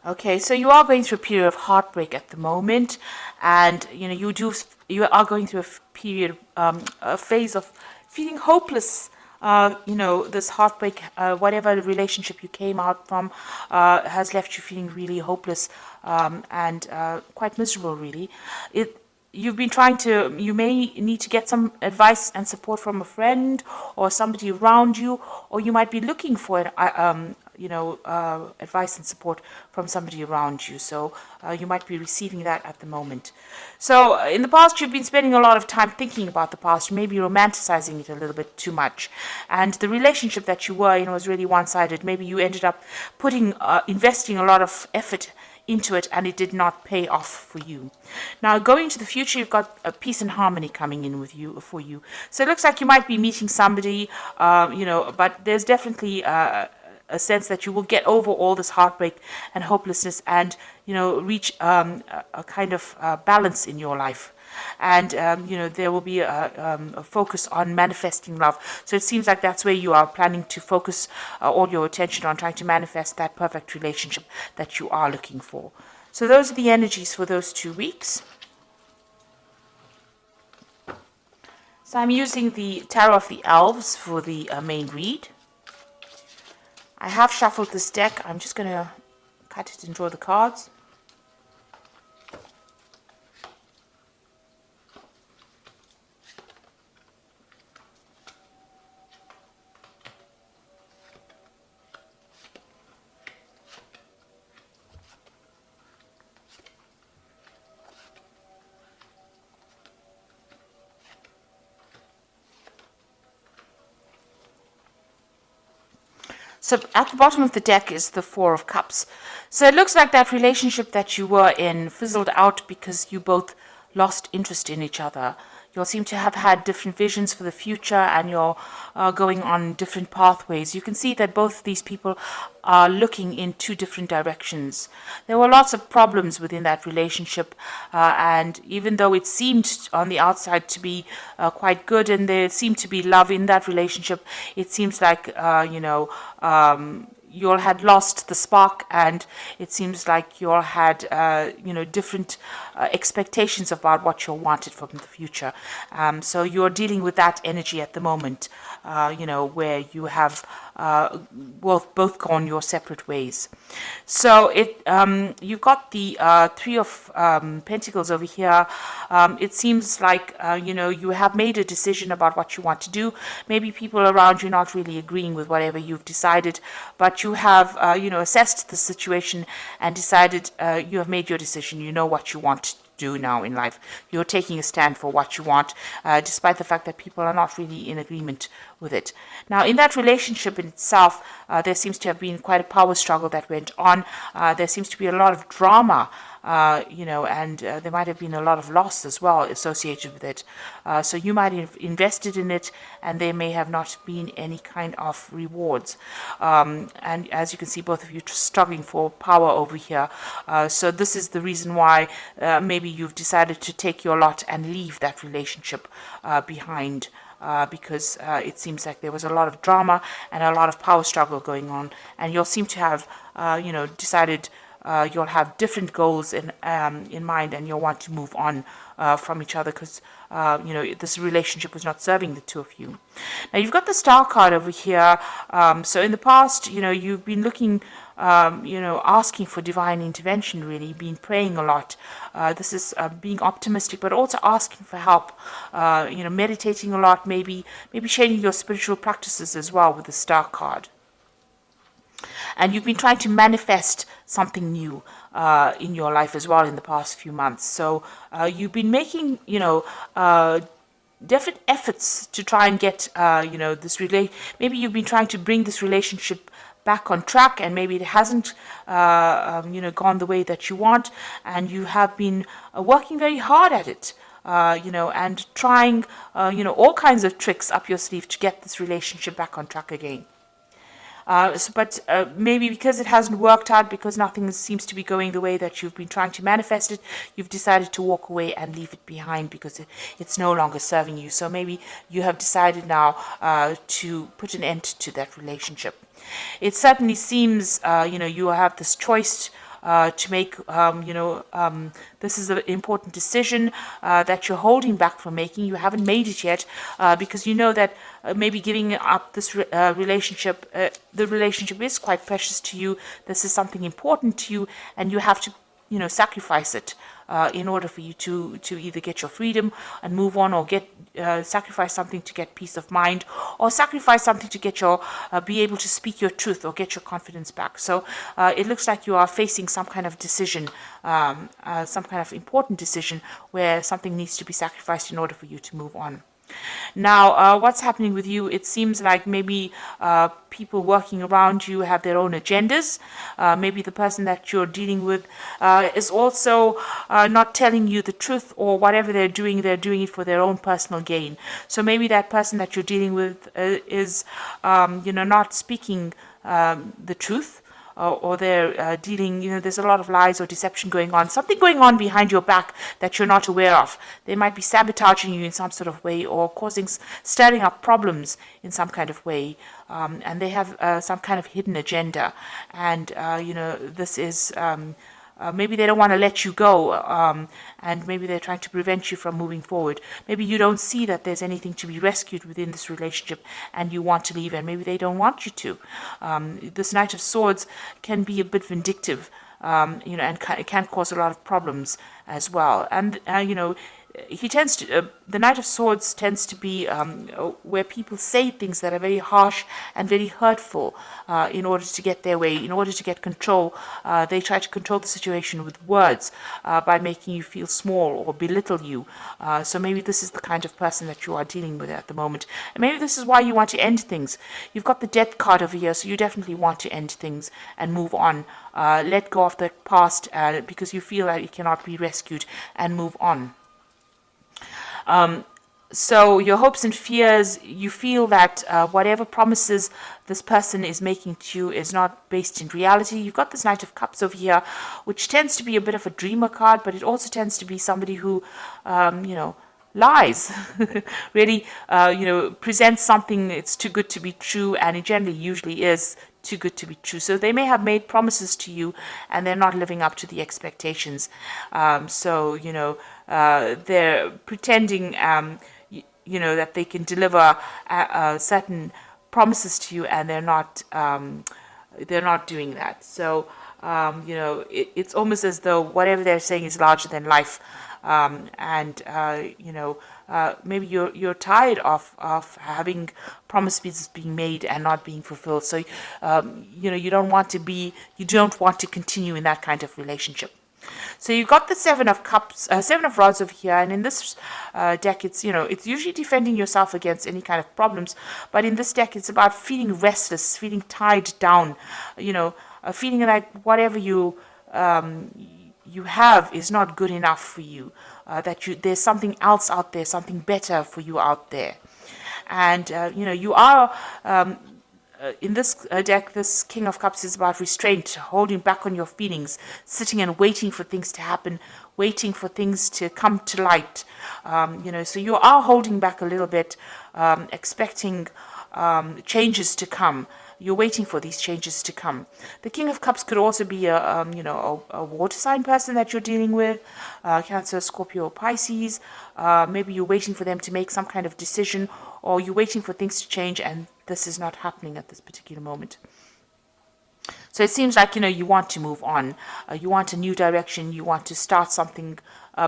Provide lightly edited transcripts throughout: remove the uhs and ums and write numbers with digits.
Okay, so you are going through a period of heartbreak at the moment, and you are going through period, a phase of feeling hopeless. This heartbreak, whatever relationship you came out from, has left you feeling really hopeless, and quite miserable. Really, you've been trying to. You may need to get some advice and support from a friend or somebody around you, or you might be looking for it. Advice and support from somebody around you. So you might be receiving that at the moment. So in the past, you've been spending a lot of time thinking about the past, maybe romanticizing it a little bit too much. And the relationship that you were in was really one-sided. Maybe you ended up investing a lot of effort into it, and it did not pay off for you. Now, going into the future, you've got a peace and harmony coming in for you. So it looks like you might be meeting somebody, but there's definitely a sense that you will get over all this heartbreak and hopelessness, and reach a kind of balance in your life. And there will be a focus on manifesting love. So it seems like that's where you are planning to focus all your attention on, trying to manifest that perfect relationship that you are looking for. So those are the energies for those 2 weeks. So I'm using the Tarot of the Elves for the main read. I have shuffled this deck. I'm just going to cut it and draw the cards. So at the bottom of the deck is the Four of Cups. So it looks like that relationship that you were in fizzled out because you both lost interest in each other. You all seem to have had different visions for the future, and you're going on different pathways. You can see that both of these people are looking in two different directions. There were lots of problems within that relationship, and even though it seemed on the outside to be quite good, and there seemed to be love in that relationship, it seems like you all had lost the spark, and it seems like you all had different expectations about what you wanted from the future. So you're dealing with that energy at the moment, where you have both gone your separate ways. So you've got the Three of Pentacles over here. It seems like you have made a decision about what you want to do. Maybe people around you not really agreeing with whatever you've decided, but you have assessed the situation and decided. You have made your decision. You know what you want to do now in life. You're taking a stand for what you want, despite the fact that people are not really in agreement with it. Now, in that relationship in itself, there seems to have been quite a power struggle that went on. There seems to be a lot of drama, and there might have been a lot of loss as well associated with it. So you might have invested in it, and there may have not been any kind of rewards. And as you can see, both of you struggling for power over here. So this is the reason why maybe you've decided to take your lot and leave that relationship behind. Because it seems like there was a lot of drama and a lot of power struggle going on, and you'll seem to have, decided you'll have different goals in mind, and you'll want to move on from each other because this relationship was not serving the two of you. Now you've got the Star card over here. So in the past, you've been looking, asking for divine intervention. Really, been praying a lot. This is being optimistic, but also asking for help. Meditating a lot, maybe sharing your spiritual practices as well with the Star card. And you've been trying to manifest something new in your life as well in the past few months. So you've been making, different efforts to try and get, maybe you've been trying to bring this relationship back on track, and maybe it hasn't, gone the way that you want, and you have been working very hard at it. And trying, all kinds of tricks up your sleeve to get this relationship back on track again. But maybe because it hasn't worked out, because nothing seems to be going the way that you've been trying to manifest it, you've decided to walk away and leave it behind because it's no longer serving you. So maybe you have decided now to put an end to that relationship. It certainly seems, you have this choice to make, this is an important decision that you're holding back from making. You haven't made it yet because you know that maybe giving up this relationship, the relationship is quite precious to you. This is something important to you, and you have to, sacrifice it in order for you to either get your freedom and move on, or get sacrifice something to get peace of mind, or sacrifice something to get your be able to speak your truth or get your confidence back. So it looks like you are facing some kind of decision, some kind of important decision where something needs to be sacrificed in order for you to move on. Now, what's happening with you? It seems like maybe people working around you have their own agendas. Maybe the person that you're dealing with is also not telling you the truth, or whatever they're doing it for their own personal gain. So maybe that person that you're dealing with is, not speaking the truth. Or they're dealing, there's a lot of lies or deception going on, something going on behind your back that you're not aware of. They might be sabotaging you in some sort of way, or stirring up problems in some kind of way, and they have some kind of hidden agenda. And, this is... maybe they don't want to let you go, and maybe they're trying to prevent you from moving forward. Maybe you don't see that there's anything to be rescued within this relationship, and you want to leave, and maybe they don't want you to. This Knight of Swords can be a bit vindictive, and it can cause a lot of problems as well. And, he tends to, the Knight of Swords tends to be where people say things that are very harsh and very hurtful in order to get their way, in order to get control. They try to control the situation with words by making you feel small or belittle you. So maybe this is the kind of person that you are dealing with at the moment. And maybe this is why you want to end things. You've got the Death card over here, so you definitely want to end things and move on. Let go of the past because you feel that it cannot be rescued, and move on. So your hopes and fears, you feel that whatever promises this person is making to you is not based in reality. You've got this Knight of Cups over here, which tends to be a bit of a dreamer card, but it also tends to be somebody who, lies, really, presents something it's too good to be true, and it generally usually is too good to be true. So they may have made promises to you, and they're not living up to the expectations. They're pretending, that they can deliver certain promises to you, and they're not doing that. So, it's almost as though whatever they're saying is larger than life. Maybe you're tired of having promises being made and not being fulfilled. So, you don't want to continue in that kind of relationship. So you've got the Seven of Cups, Seven of Rods over here, and in this deck, it's usually defending yourself against any kind of problems, but in this deck, it's about feeling restless, feeling tied down, feeling like whatever you have is not good enough for you, there's something else out there, something better for you out there, and you are. In this deck, this King of Cups is about restraint, holding back on your feelings, sitting and waiting for things to happen, waiting for things to come to light. So you are holding back a little bit, expecting changes to come. You're waiting for these changes to come. The King of Cups could also be a water sign person that you're dealing with, Cancer, Scorpio, Pisces. Maybe you're waiting for them to make some kind of decision, or you're waiting for things to change, and this is not happening at this particular moment. So it seems like, you want to move on. You want a new direction. You want to start something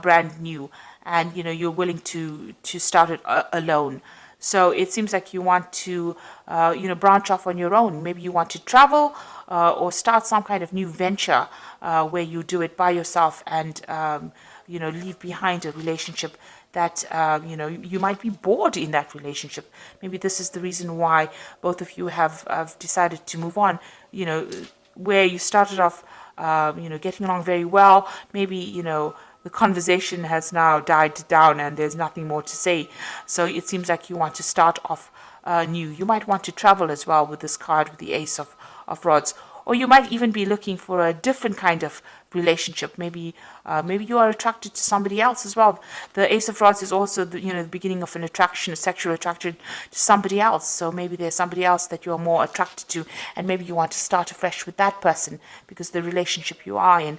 brand new, and, you're willing to start it alone. So it seems like you want to, branch off on your own. Maybe you want to travel or start some kind of new venture where you do it by yourself and, leave behind a relationship that, you might be bored in that relationship. Maybe this is the reason why both of you have decided to move on, where you started off, getting along very well. Maybe, the conversation has now died down and there's nothing more to say. So it seems like you want to start off new. You might want to travel as well with this card, with the Ace of Rods. or you might even be looking for a different kind of relationship. Maybe you are attracted to somebody else as well. The Ace of Rods is also the beginning of an attraction, a sexual attraction to somebody else. So maybe there's somebody else that you're more attracted to, and maybe you want to start afresh with that person because the relationship you are in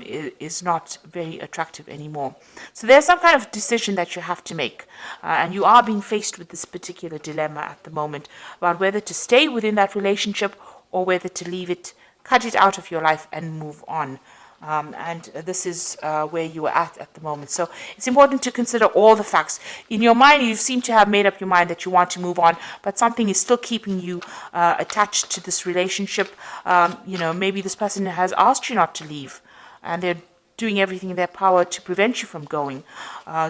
is not very attractive anymore. So there's some kind of decision that you have to make, and you are being faced with this particular dilemma at the moment about whether to stay within that relationship or whether to leave it, cut it out of your life and move on. And this is where you are at the moment. So it's important to consider all the facts. In your mind, you seem to have made up your mind that you want to move on, but something is still keeping you attached to this relationship. Maybe this person has asked you not to leave, and they're doing everything in their power to prevent you from going.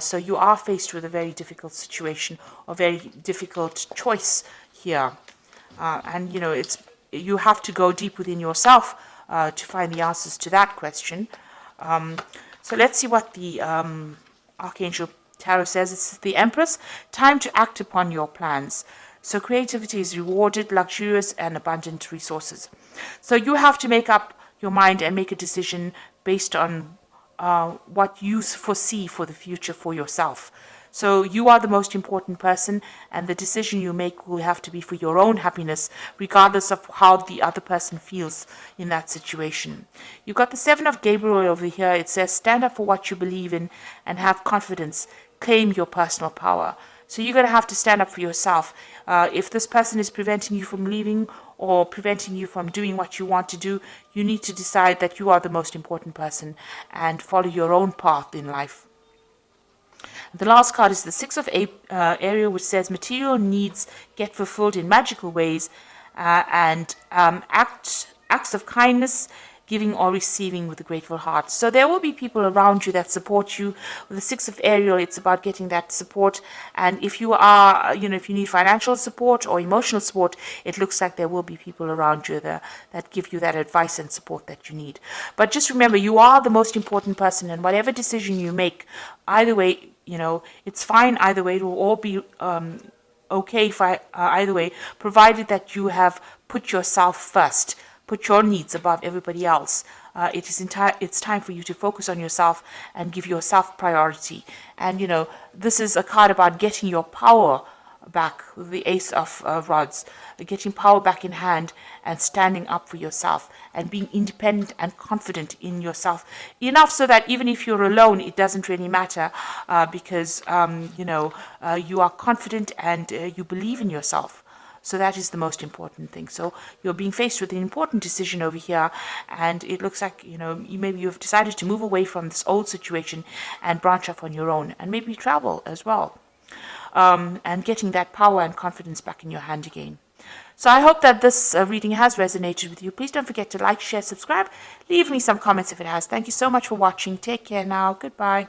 So you are faced with a very difficult situation, or very difficult choice here. And you have to go deep within yourself to find the answers to that question. So let's see what the Archangel Tarot says. It's the Empress. Time to act upon your plans. So creativity is rewarded, luxurious and abundant resources. So you have to make up your mind and make a decision based on what you foresee for the future for yourself. So you are the most important person, and the decision you make will have to be for your own happiness, regardless of how the other person feels in that situation. You've got the Seven of Gabriel over here. It says, stand up for what you believe in and have confidence. Claim your personal power. So you're going to have to stand up for yourself. If this person is preventing you from leaving or preventing you from doing what you want to do, you need to decide that you are the most important person and follow your own path in life. The last card is the Six of Ariel, which says material needs get fulfilled in magical ways, and acts of kindness, giving or receiving with a grateful heart. So there will be people around you that support you. With the Six of Ariel, it's about getting that support. And if you are, if you need financial support or emotional support, it looks like there will be people around you that give you that advice and support that you need. But just remember, you are the most important person, and whatever decision you make, either way, it's fine either way. It will all be okay either way, provided that you have put yourself first. Put your needs above everybody else. It's time for you to focus on yourself and give yourself priority. And, this is a card about getting your power back with the Ace of Rods, getting power back in hand and standing up for yourself and being independent and confident in yourself. Enough so that even if you're alone, it doesn't really matter because, you are confident and you believe in yourself. So that is the most important thing. So you're being faced with an important decision over here, and it looks like, maybe you've decided to move away from this old situation and branch off on your own, and maybe travel as well, and getting that power and confidence back in your hand again. So I hope that this reading has resonated with you. Please don't forget to like, share, subscribe. Leave me some comments if it has. Thank you so much for watching. Take care now. Goodbye.